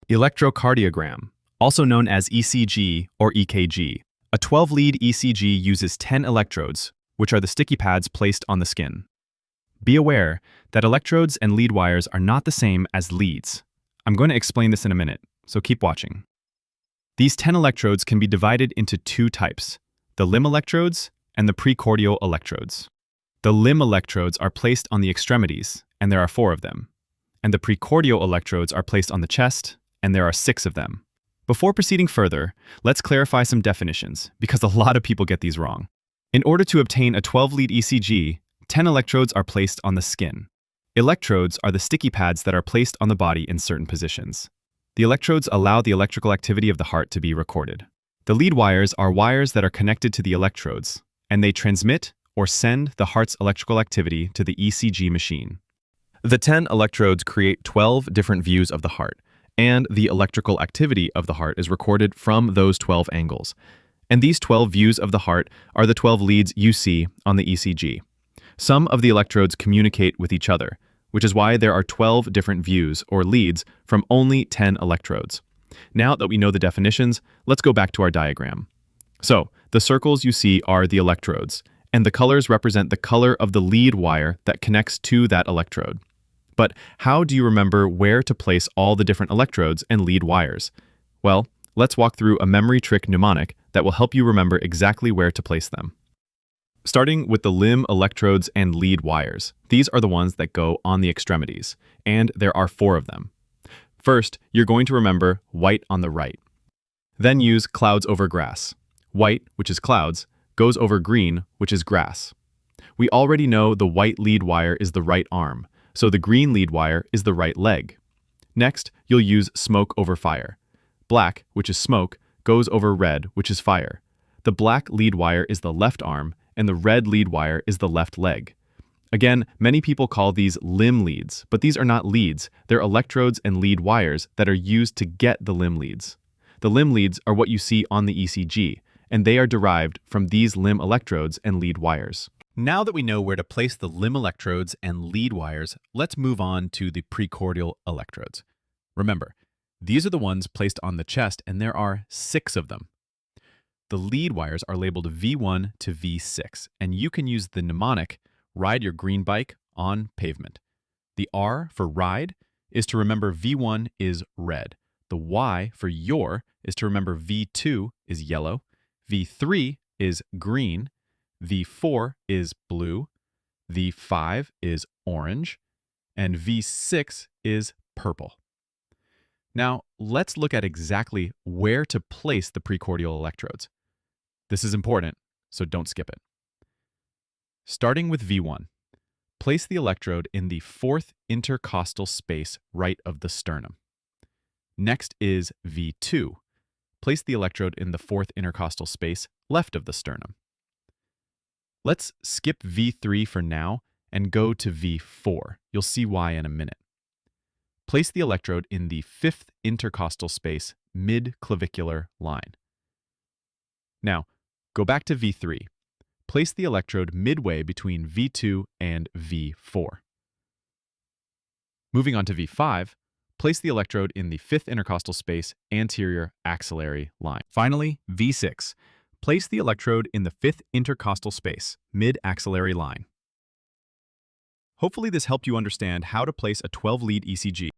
Electrocardiogram, also known as ECG or EKG. A 12-lead ECG uses 10 electrodes, which are the sticky pads placed on the skin. Be aware that electrodes and lead wires are not the same as leads. I'm going to explain this in a minute, so keep watching. These 10 electrodes can be divided into two types, the limb electrodes and the precordial electrodes. The limb electrodes are placed on the extremities, and there are 4 of them. And the precordial electrodes are placed on the chest, and there are 6 of them. Before proceeding further, let's clarify some definitions, because a lot of people get these wrong. In order to obtain a 12-lead ECG, 10 electrodes are placed on the skin. Electrodes are the sticky pads that are placed on the body in certain positions. The electrodes allow the electrical activity of the heart to be recorded. The lead wires are wires that are connected to the electrodes, and they transmit or send the heart's electrical activity to the ECG machine. The 10 electrodes create 12 different views of the heart, and the electrical activity of the heart is recorded from those 12 angles. And these 12 views of the heart are the 12 leads you see on the ECG. Some of the electrodes communicate with each other, which is why there are 12 different views or leads from only 10 electrodes. Now that we know the definitions, let's go back to our diagram. So, the circles you see are the electrodes, and the colors represent the color of the lead wire that connects to that electrode. But how do you remember where to place all the different electrodes and lead wires? Well, let's walk through a memory trick mnemonic that will help you remember exactly where to place them. Starting with the limb electrodes and lead wires, these are the ones that go on the extremities, and there are 4 of them. First, you're going to remember white on the right. Then use clouds over grass. White, which is clouds, goes over green, which is grass. We already know the white lead wire is the right arm, so the green lead wire is the right leg. Next, you'll use smoke over fire. Black, which is smoke, goes over red, which is fire. The black lead wire is the left arm, and the red lead wire is the left leg. Again, many people call these limb leads, but these are not leads. They're electrodes and lead wires that are used to get the limb leads. The limb leads are what you see on the ECG, and they are derived from these limb electrodes and lead wires. Now that we know where to place the limb electrodes and lead wires, let's move on to the precordial electrodes. Remember, these are the ones placed on the chest, and there are 6 of them. The lead wires are labeled V1 to V6, and you can use the mnemonic, ride your green bike on pavement. The R for ride is to remember V1 is red. The Y for your is to remember V2 is yellow. V3 is green. V4 is blue. V5 is orange. And V6 is purple. Now, let's look at exactly where to place the precordial electrodes. This is important, so don't skip it. Starting with V1, place the electrode in the 4th intercostal space right of the sternum. Next is V2. Place the electrode in the 4th intercostal space left of the sternum. Let's skip V3 for now and go to V4. You'll see why in a minute. Place the electrode in the 5th intercostal space mid-clavicular line. Now, go back to V3. Place the electrode midway between V2 and V4. Moving on to V5, place the electrode in the 5th intercostal space anterior axillary line. Finally, V6. Place the electrode in the 5th intercostal space mid-axillary line. Hopefully this helped you understand how to place a 12-lead ECG.